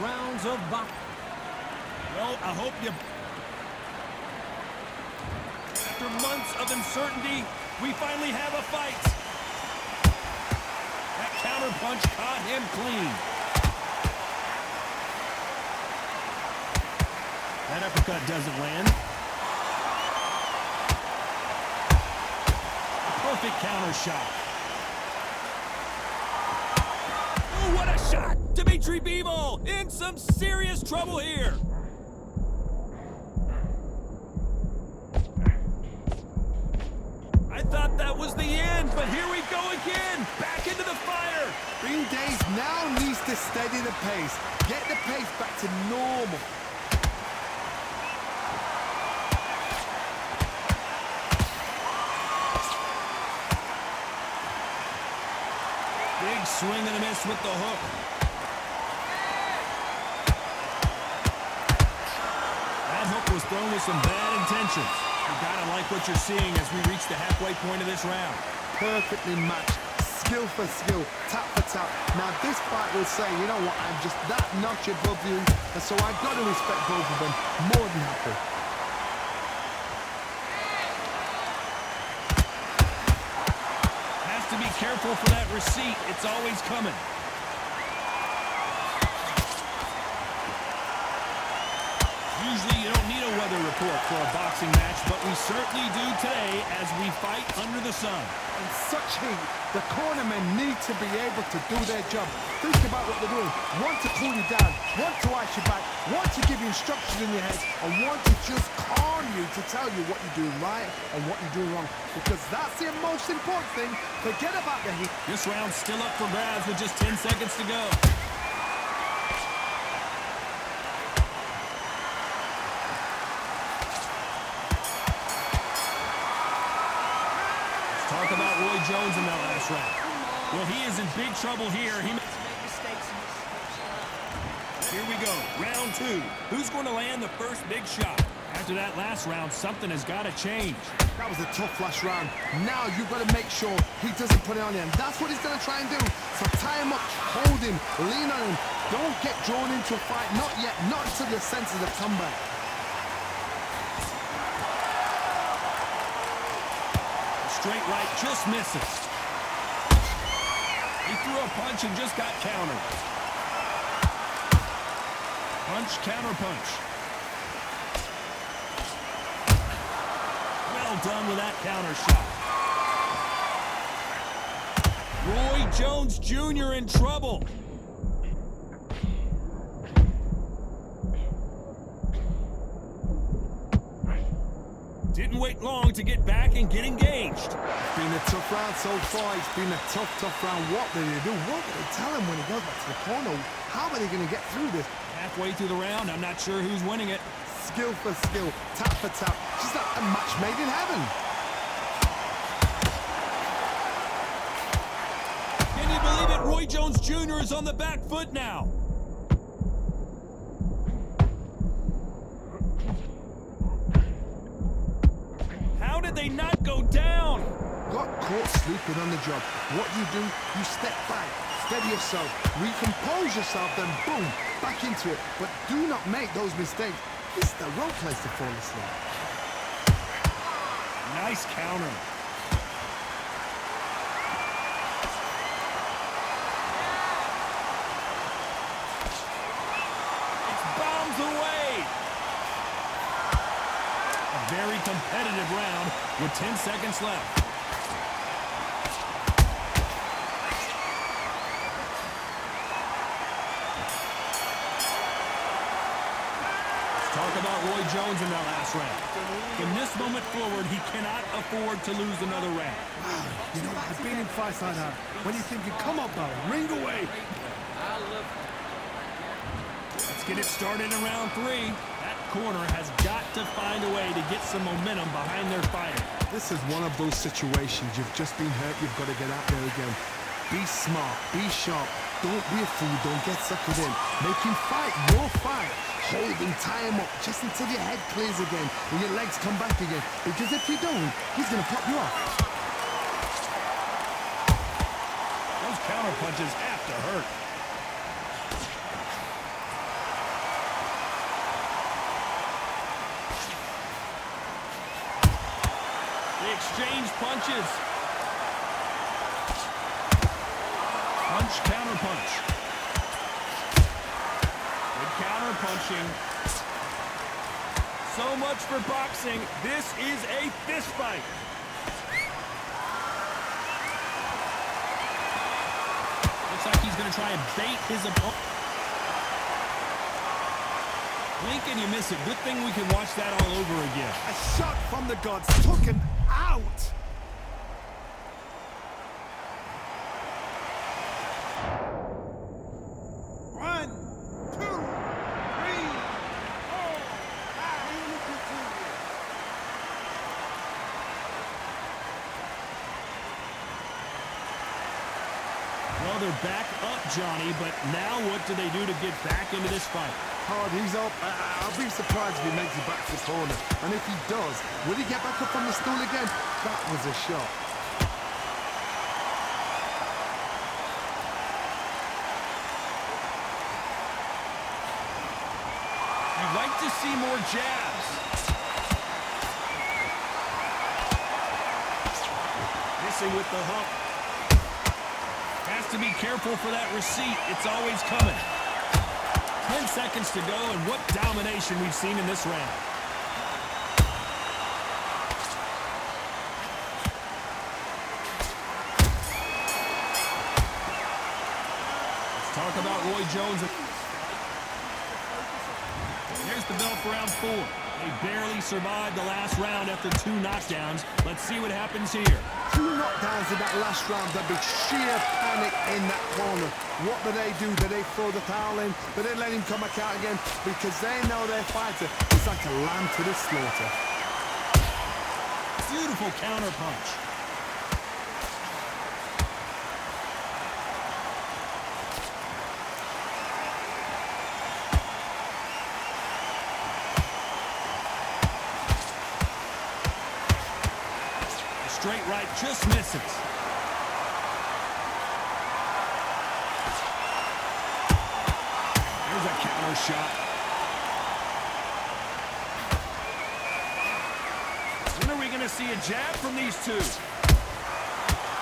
rounds of boxing. Well, I hope you... After months of uncertainty, we finally have a fight. That counter punch caught him clean. That uppercut doesn't land. Perfect counter shot. Oh, what a shot! Dmitry Bivol in some serious trouble here. I thought that was the end, but here we go again. Back into the fire. Green Days now needs to steady the pace. Get the pace back to normal. Big swing and a miss with the hook. That hook was thrown with some bad intentions. You gotta like what you're seeing as we reach the halfway point of this round. Perfectly matched, skill for skill, tap for tap. Now this fight will say, you know what, I'm just that notch above you, and so I've got to respect both of them more than happy. Has to be careful for that receipt. It's always coming. Usually you don't need a weather report for a boxing match, but we certainly do today as we fight under the sun. In such heat, the cornermen need to be able to do their job. Think about what they're doing. Want to cool you down, want to ice you back, want to give you instructions in your head, and want to just calm you to tell you what you're doing right and what you're doing wrong. Because that's the most important thing. Forget about the heat. This round's still up for grabs with just 10 seconds to go. Talk about Roy Jones in that last round. Well, he is in big trouble here. Here we go, round two. Who's going to land the first big shot? After that last round, something has got to change. That was a tough last round. Now you've got to make sure he doesn't put it on him. That's what he's going to try and do. So tie him up, hold him, lean on him. Don't get drawn into a fight. Not yet. Not until your senses have come back. Straight right just misses. He threw a punch and just got countered. Punch, counter punch. Well done with that counter shot. Roy Jones Jr. in trouble. Didn't wait long to get back and get engaged. It's been a tough round so far. It's been a tough round. What did they do? What did they tell him when he goes back to the corner? How are they going to get through this? Halfway through the round, I'm not sure who's winning it. Skill for skill, tap for tap. Just like a match made in heaven. Can you believe it? Roy Jones Jr. is on the back foot now. How did they not go down? Got caught sleeping on the job. What do? You step back, steady yourself, recompose yourself, then boom, back into it. But do not make those mistakes. This is the wrong place to fall asleep. Nice counter. It's bombs away. A very competitive round with 10 seconds left. Talk about Roy Jones in that last round. From this moment forward, he cannot afford to lose another round. Wow, you know, I've been in fights like that. When you're thinking, come on, Bivol, ring away. Let's get it started in round three. That corner has got to find a way to get some momentum behind their fighter. This is one of those situations. You've just been hurt. You've got to get out there again. Be smart. Be sharp. Don't be a fool. Don't get suckered in. Make him fight your fight. Hold him, tie him up, just until your head clears again and your legs come back again. Because if you don't, he's going to pop you off. Those counter punches have to hurt. exchange punches. Punch, counter punch. Good counter punching. So much for boxing. This is a fist fight. Looks like he's going to try and bait his opponent. Blink and you miss it. Good thing we can watch that all over again. A shot from the gods took him out. One, two, three, four, five. Well, they're back up, Johnny, but now what do they do to get back into this fight? Hard, he's up. I'll be surprised if he makes it back to the corner. And if he does, will he get back up on the stool again? That was a shot. I'd like to see more jabs. Missing with the hook. Has to be careful for that receipt. It's always coming. 10 seconds to go, and what domination we've seen in this round. Let's talk about Roy Jones. There's the bell for round 4. They barely survived the last round after 2 knockdowns. Let's see what happens here. 2 knockdowns in that last round. There'd be sheer panic in that corner. What do? Do they throw the towel in? Do they let him come back out again? Because they know their fighter is like a lamb to the slaughter. Beautiful counter punch. Straight right just misses. There's a counter shot. When are we going to see a jab from these two?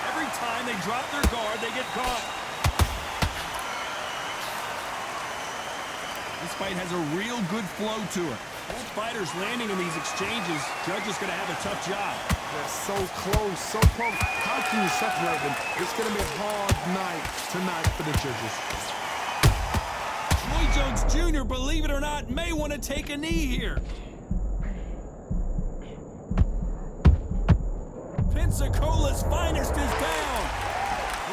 Every time they drop their guard, they get caught. This fight has a real good flow to it. Both fighters landing in these exchanges. Judge is going to have a tough job. They're so close, so close. How can you separate them? It's going to be a hard night tonight for the judges. Roy Jones Jr., believe it or not, may want to take a knee here. Pensacola's finest is down.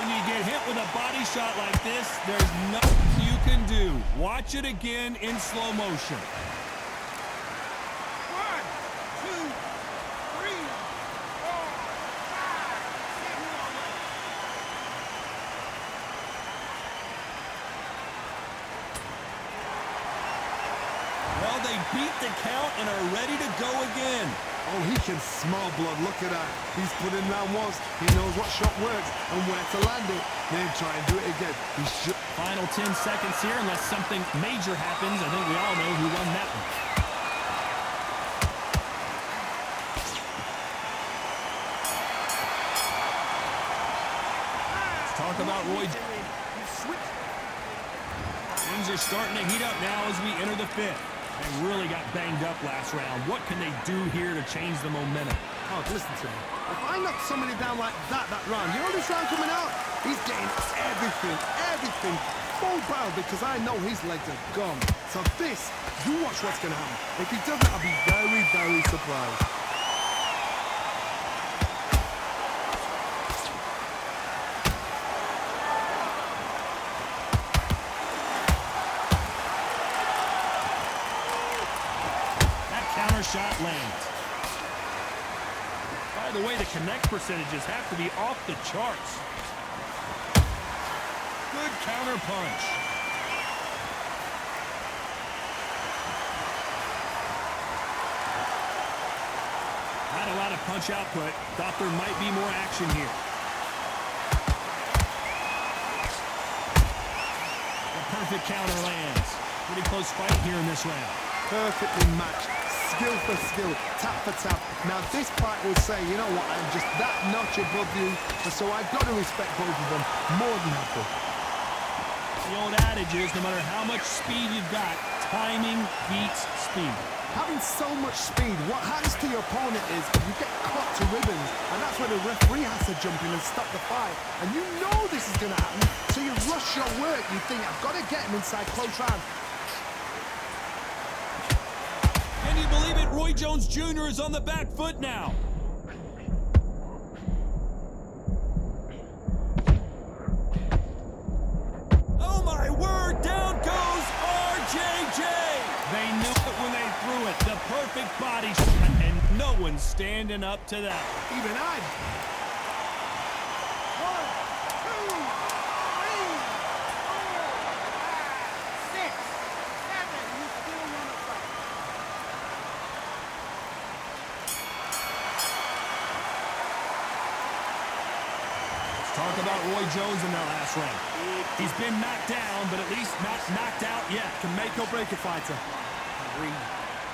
When you get hit with a body shot like this, there's nothing you can do. Watch it again in slow motion. They beat the count and are ready to go again. Oh, he can smell blood. Look at that. He's put in round once. He knows what shot works and where to land it. Then try and do it again. Final 10 seconds here, unless something major happens. I think we all know who won that one. Let's talk about Roy. Things are starting to heat up now as we enter the 5th. They really got banged up last round. What can they do here to change the momentum? Oh, listen to me. If I knock somebody down like that round, you know this round coming out? He's getting everything full barrel because I know his legs are gone. So this, you watch what's going to happen. If he doesn't, I'll be very, very surprised. Shot lands. By the way, the connect percentages have to be off the charts. Good counter punch. Not a lot of punch output. Thought there might be more action here. The perfect counter lands. Pretty close fight here in this round. Perfectly matched. skill for skill, tap for tap. Now this fight will say, you know what, I'm just that notch above you, and so I've got to respect both of them more than ever. The old adage is, no matter how much speed you've got, timing beats speed. Having so much speed, what happens to your opponent is you get caught to ribbons, and that's where the referee has to jump in and stop the fight. And you know this is going to happen, so you rush your work. You think, I've got to get him inside close round. Can you believe it? Roy Jones Jr. is on the back foot now. Oh my word, down goes RJJ. They knew it when they threw it. The perfect body shot, and no one's standing up to that. Even I. 1, 2, 3, 4, 5, 6, 7. You still want to fight. Talk about Roy Jones in that last round. He's been knocked down, but at least not knocked out yet. Can make or break a fighter.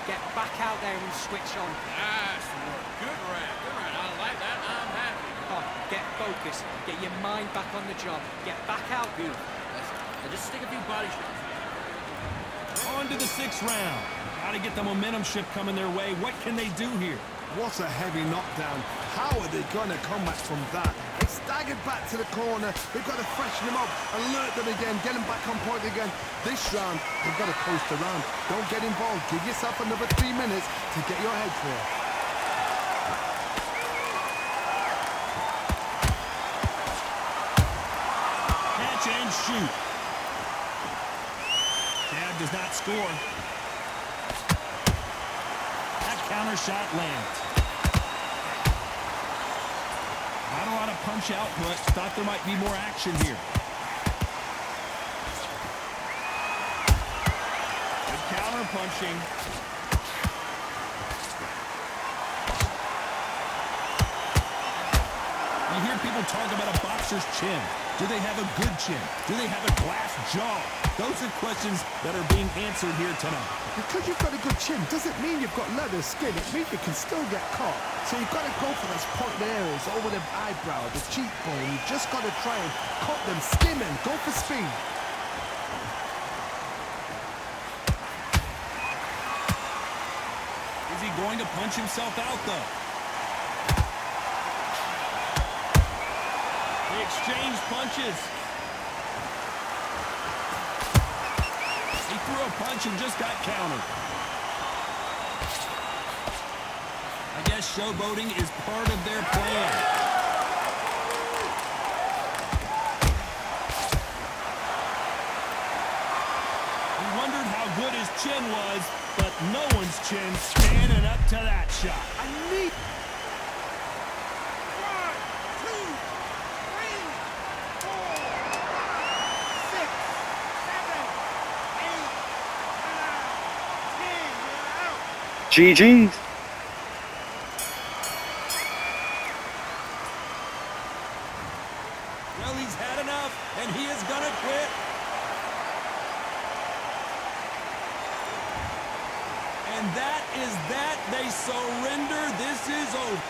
Get back out there and switch on. Nice work. Good round. Good round. I like that. I'm happy. Come on, get focused. Get your mind back on the job. Get back out. Beautiful. Now just stick a few body shots. On to the 6th round. Got to get the momentum shift coming their way. What can they do here? What a heavy knockdown. How are they going to come back from that? They staggered back to the corner. They've got to freshen them up, alert them again, get them back on point again. This round, they've got to coast around. Don't get involved. Give yourself another 3 minutes to get your head clear. Catch and shoot. Jab does not score. That counter shot lands. Not a lot of punch output. Thought there might be more action here. Good counter punching. You hear people talk about a boxer's chin. Do they have a good chin? Do they have a glass jaw? Those are questions that are being answered here tonight. Because you've got a good chin doesn't mean you've got leather skin. It means you can still get caught. So you've got to go for those point areas over the eyebrow, the cheekbone. You've just got to try and cut them, skim them, go for speed. Is he going to punch himself out, though? They exchange punches. He threw a punch and just got countered. I guess showboating is part of their plan. We wondered how good his chin was, but no one's chin standing up to that shot. I need... 1, 2, 3, 4, 5, 6, 7, 8, 9, 10. GG's. Well, he's had enough, and he is gonna quit. And that is that. They surrender. This is over.